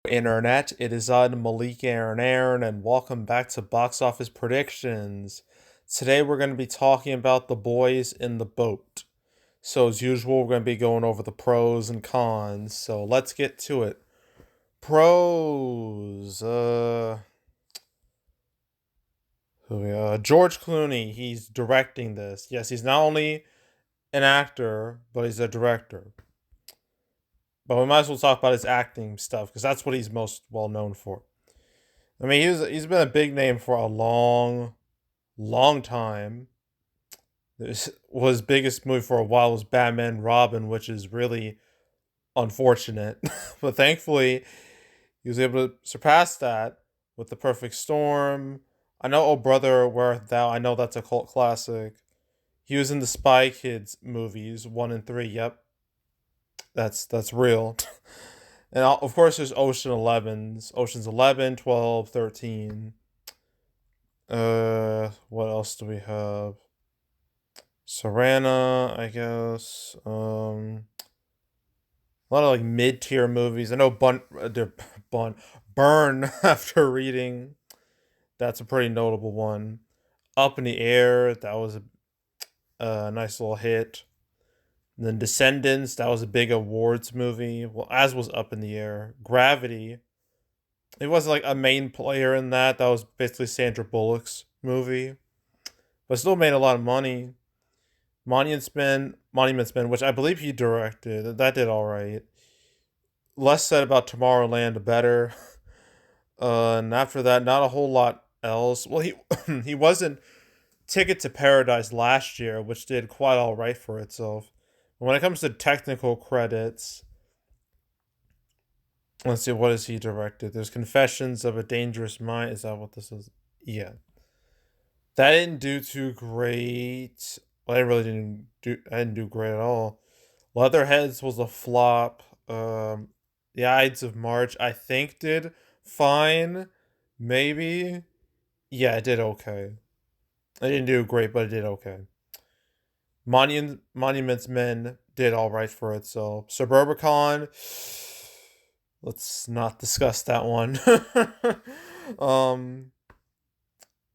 Internet. It is on Malik Aaron, and welcome back to Box Office Predictions. Today we're going to be talking about The Boys in the Boat. So as usual, we're going to be going over the pros and cons. So let's get to it. Pros. George Clooney. He's directing this. Yes, he's not only an actor, but he's a director. But we might as well talk about his acting stuff because that's what he's most well known for. I mean, he's been a big name for a long time. This was biggest movie for a while was Batman Robin, which is really unfortunate. But thankfully, he was able to surpass that with The Perfect Storm. I know Oh Brother, Where Art Thou? I know that's a cult classic. He was in the Spy Kids movies, 1 and 3. Yep. That's real. And of course there's Ocean's 11, 12, 13. What else do we have? Serena, I guess. A lot of like mid-tier movies. I know Burn After Reading. That's a pretty notable one. Up in the Air, that was a nice little hit. And then Descendants, that was a big awards movie. Well, as was Up in the Air. Gravity, it wasn't like a main player in that. That was basically Sandra Bullock's movie, but still made a lot of money. Monument Men, which I believe he directed, that did all right. Less said about Tomorrowland, the better. And after that, not a whole lot else. Well, he he wasn't Ticket to Paradise last year, which did quite all right for itself. When it comes to technical credits, let's see, what has he directed? There's Confessions of a Dangerous Mind. Is that what this is? Yeah. That didn't do too great. Well, I didn't do great at all. Leatherheads was a flop. The Ides of March, I think, did fine. Maybe. Yeah, it did okay. I didn't do great, but it did okay. Monuments Men did all right for itself. Suburbicon, let's not discuss that one. um,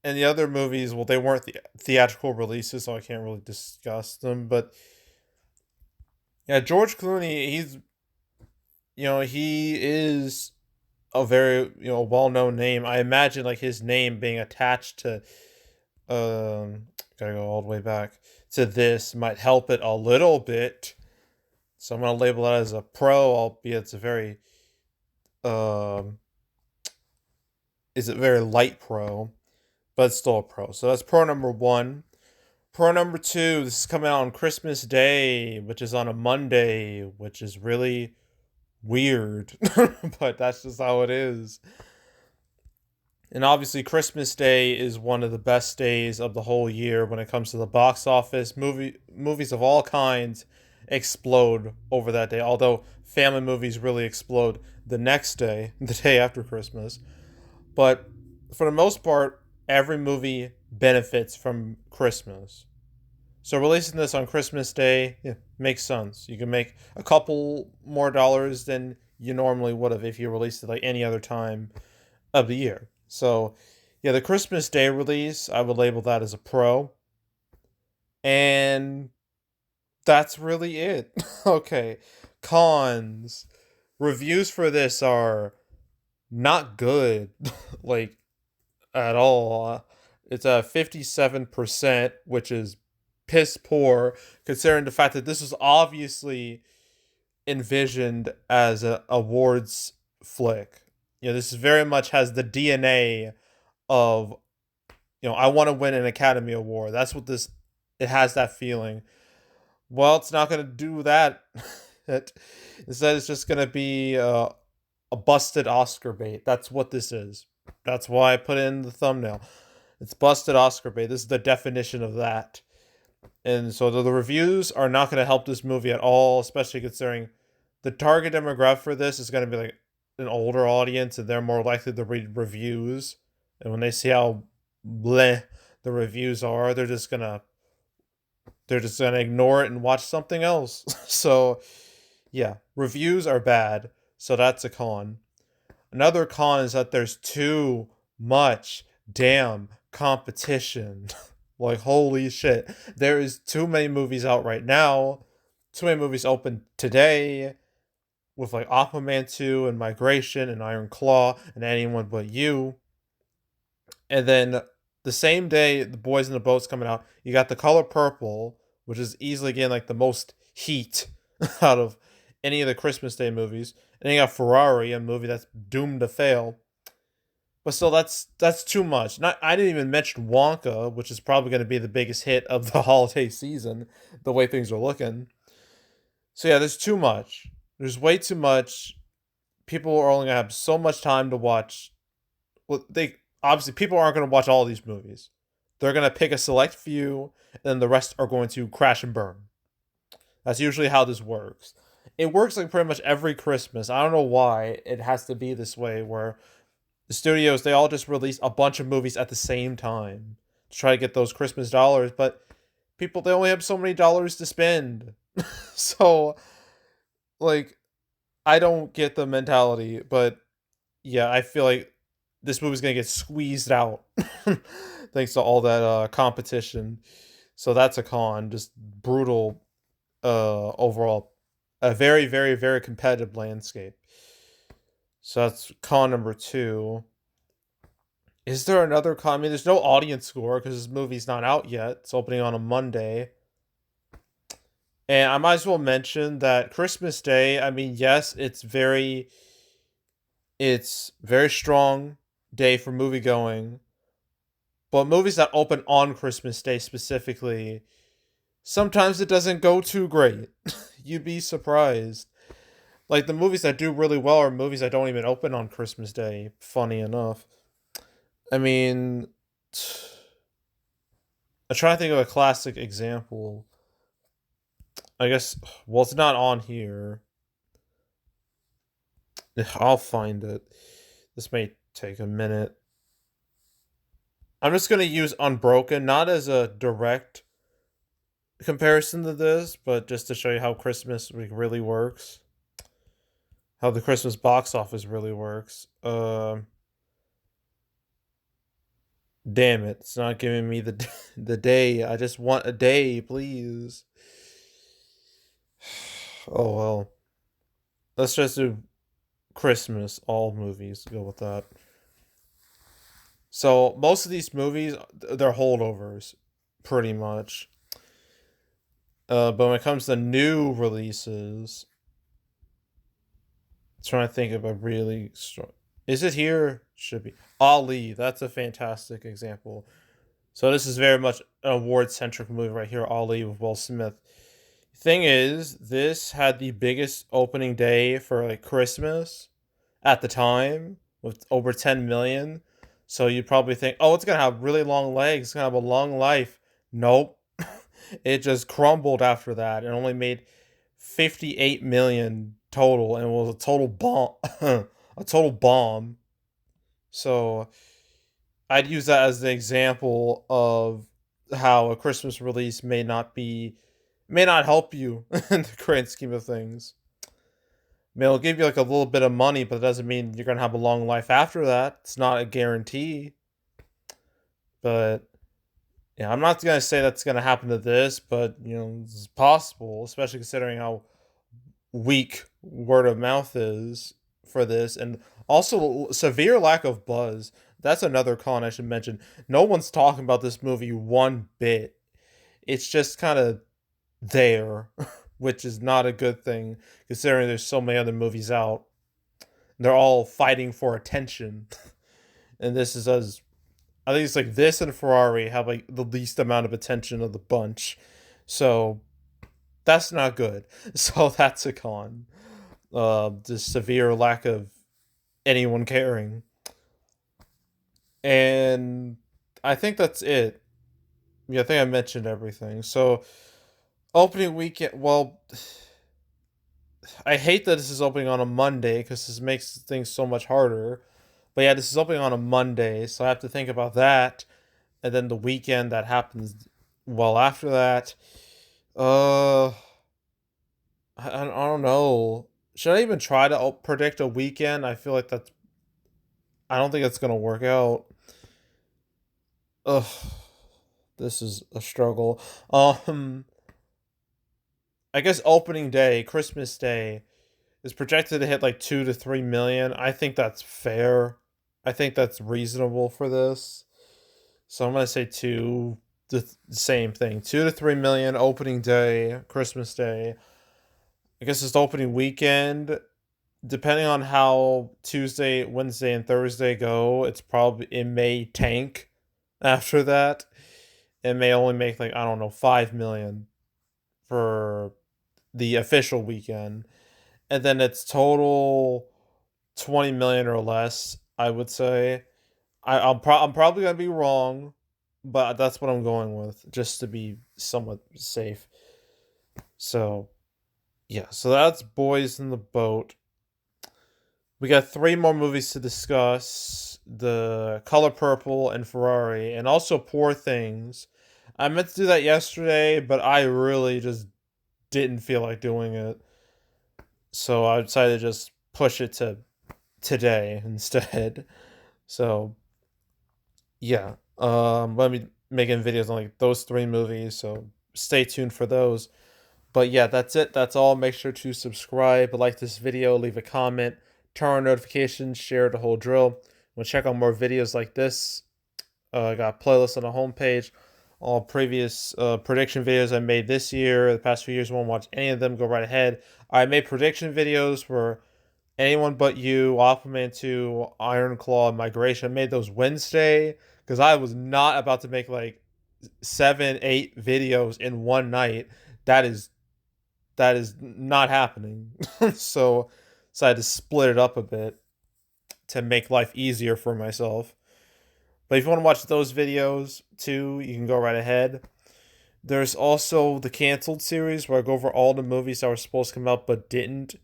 and the other movies, well, they weren't theatrical releases, so I can't really discuss them. But yeah, George Clooney, he is a very well known name. I imagine like his name being attached to gotta go all the way back to this might help it a little bit. So I'm gonna label that as a pro, albeit it's a very um is it very light pro, but it's still a pro. So that's pro number one. Pro number two, this is coming out on Christmas Day, which is on a Monday, which is really weird, but that's just how it is. And obviously, Christmas Day is one of the best days of the whole year when it comes to the box office. Movies of all kinds explode over that day. Although family movies really explode the next day, the day after Christmas. But for the most part, every movie benefits from Christmas. So releasing this on Christmas Day, yeah, makes sense. You can make a couple more dollars than you normally would have if you released it like any other time of the year. So, yeah, the Christmas Day release, I would label that as a pro. And that's really it. Okay. Cons. Reviews for this are not good, like, at all. It's a 57%, which is piss poor, considering the fact that this is obviously envisioned as an awards flick. This is very much has the DNA of, I want to win an Academy Award. That's what this, it has that feeling. Well, it's not going to do that. Instead, it's just going to be a busted Oscar bait. That's what this is. That's why I put it in the thumbnail. It's busted Oscar bait. This is the definition of that. And so the reviews are not going to help this movie at all, especially considering the target demographic for this is going to be like an older audience, and they're more likely to read reviews. And when they see how bleh the reviews are, they're just gonna ignore it and watch something else. So yeah, reviews are bad. So that's a con. Another con is that there's too much damn competition. Like, holy shit. There is too many movies out right now. Too many movies open today with like Aquaman 2 and Migration and Iron Claw and Anyone But You. And then the same day The Boys in the Boat's coming out, you got The Color Purple, which is easily getting like the most heat out of any of the Christmas Day movies. And then you got Ferrari, a movie that's doomed to fail. But still, that's too much. Not I didn't even mention Wonka, which is probably going to be the biggest hit of the holiday season, the way things are looking. So yeah, there's too much. There's way too much. People are only gonna have so much time to watch. Well, they obviously people aren't gonna watch all these movies. They're gonna pick a select few, and then the rest are going to crash and burn. That's usually how this works. It works like pretty much every Christmas. I don't know why it has to be this way, where the studios they all just release a bunch of movies at the same time to try to get those Christmas dollars, but people they only have so many dollars to spend. So like I don't get the mentality, but yeah, I feel like this movie's gonna get squeezed out thanks to all that competition. So that's a con, just brutal overall, a very very very competitive landscape. So that's con number two. Is there another con? I mean, there's no audience score because this movie's not out yet. It's opening on a Monday. And I might as well mention that Christmas Day, I mean, yes, it's very strong day for movie going, but movies that open on Christmas Day specifically, sometimes it doesn't go too great. You'd be surprised. Like the movies that do really well are movies that don't even open on Christmas Day, funny enough. I mean, I'm trying to think of a classic example. I guess, well, it's not on here. I'll find it. This may take a minute. I'm just gonna use Unbroken, not as a direct comparison to this, but just to show you how Christmas really works, how the Christmas box office really works. Damn it, it's not giving me the the day. I just want a day, please. Oh well, let's just do Christmas all movies. Go with that. So most of these movies, they're holdovers, pretty much. But when it comes to new releases, I'm trying to think of a really strong. Is it here? Should be. Ali. That's a fantastic example. So this is very much an award centric movie right here. Ali with Will Smith. Thing is, this had the biggest opening day for like Christmas at the time with over 10 million. So you'd probably think, oh, it's gonna have really long legs. It's gonna have a long life. Nope. It just crumbled after that and only made 58 million total and was a total bomb. A total bomb. So I'd use that as an example of how a Christmas release may not help you in the grand scheme of things. I mean, it'll give you like a little bit of money, but it doesn't mean you're gonna have a long life after that. It's not a guarantee. But yeah, I'm not gonna say that's gonna happen to this, but it's possible, especially considering how weak word of mouth is for this, and also severe lack of buzz. That's another con I should mention. No one's talking about this movie one bit. It's just kind of there, which is not a good thing considering there's so many other movies out. They're all fighting for attention, and this is as I think it's like this and Ferrari have like the least amount of attention of the bunch. So that's not good. So that's a con. The severe lack of anyone caring. And I think that's it. Yeah, I think I mentioned everything. So opening weekend, well, I hate that this is opening on a Monday because this makes things so much harder. But yeah, this is opening on a Monday, so I have to think about that. And then the weekend that happens well after that. Uh, I don't know. Should I even try to predict a weekend? I feel like that's I don't think it's gonna work out. Ugh, this is a struggle. Um, I guess opening day, Christmas Day, is projected to hit like 2 to 3 million. I think that's fair. I think that's reasonable for this. So I'm gonna say two. The same thing, 2 to 3 million opening day, Christmas Day. I guess it's opening weekend. Depending on how Tuesday, Wednesday, and Thursday go, it may tank after that. It may only make like, I don't know, 5 million for the official weekend. And then it's total 20 million or less, I would say. I'm probably gonna be wrong, but that's what I'm going with, just to be somewhat safe. So yeah, so that's Boys in the Boat. We got three more movies to discuss: The Color Purple and Ferrari, and also Poor Things. I meant to do that yesterday, but I really just didn't feel like doing it, so I decided to just push it to today instead. So yeah, let me making videos on like those three movies, so stay tuned for those. But yeah, that's it. That's all. Make sure to subscribe, like this video, leave a comment, turn on notifications, share the whole drill. We'll check out more videos like this. I got playlists on the homepage. All previous prediction videos I made this year, the past few years, won't watch any of them, go right ahead. I made prediction videos for Anyone But You, Aquaman 2, Iron Claw, Migration. I made those Wednesday because I was not about to make like 7, 8 videos in one night. That is not happening. So decided to split it up a bit to make life easier for myself. But if you want to watch those videos too, you can go right ahead. There's also the Canceled series where I go over all the movies that were supposed to come out but didn't.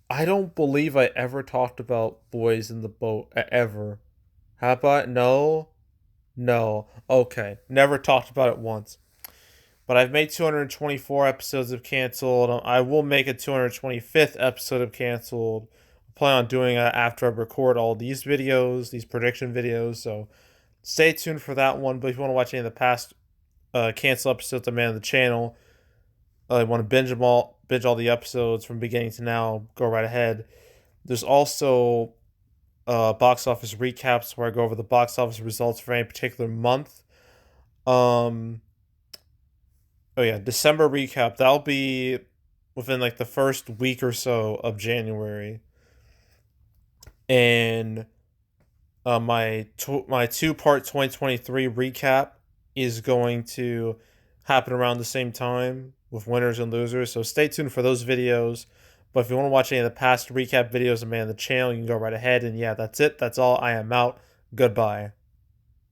I don't believe I ever talked about Boys in the Boat ever. How about no? No. Okay. Never talked about it once. But I've made 224 episodes of Canceled. I will make a 225th episode of Canceled. I plan on doing it after I record all these videos, these prediction videos. So stay tuned for that one. But if you want to watch any of the past Canceled episodes I made on the channel, you want to binge all the episodes from beginning to now, go right ahead. There's also box office recaps where I go over the box office results for any particular month. Oh yeah, December recap. That'll be within like the first week or so of January. And my 2-part 2023 recap is going to happen around the same time with winners and losers. So stay tuned for those videos. But if you want to watch any of the past recap videos I made on the channel, you can go right ahead. And yeah, that's it. That's all. I am out. Goodbye.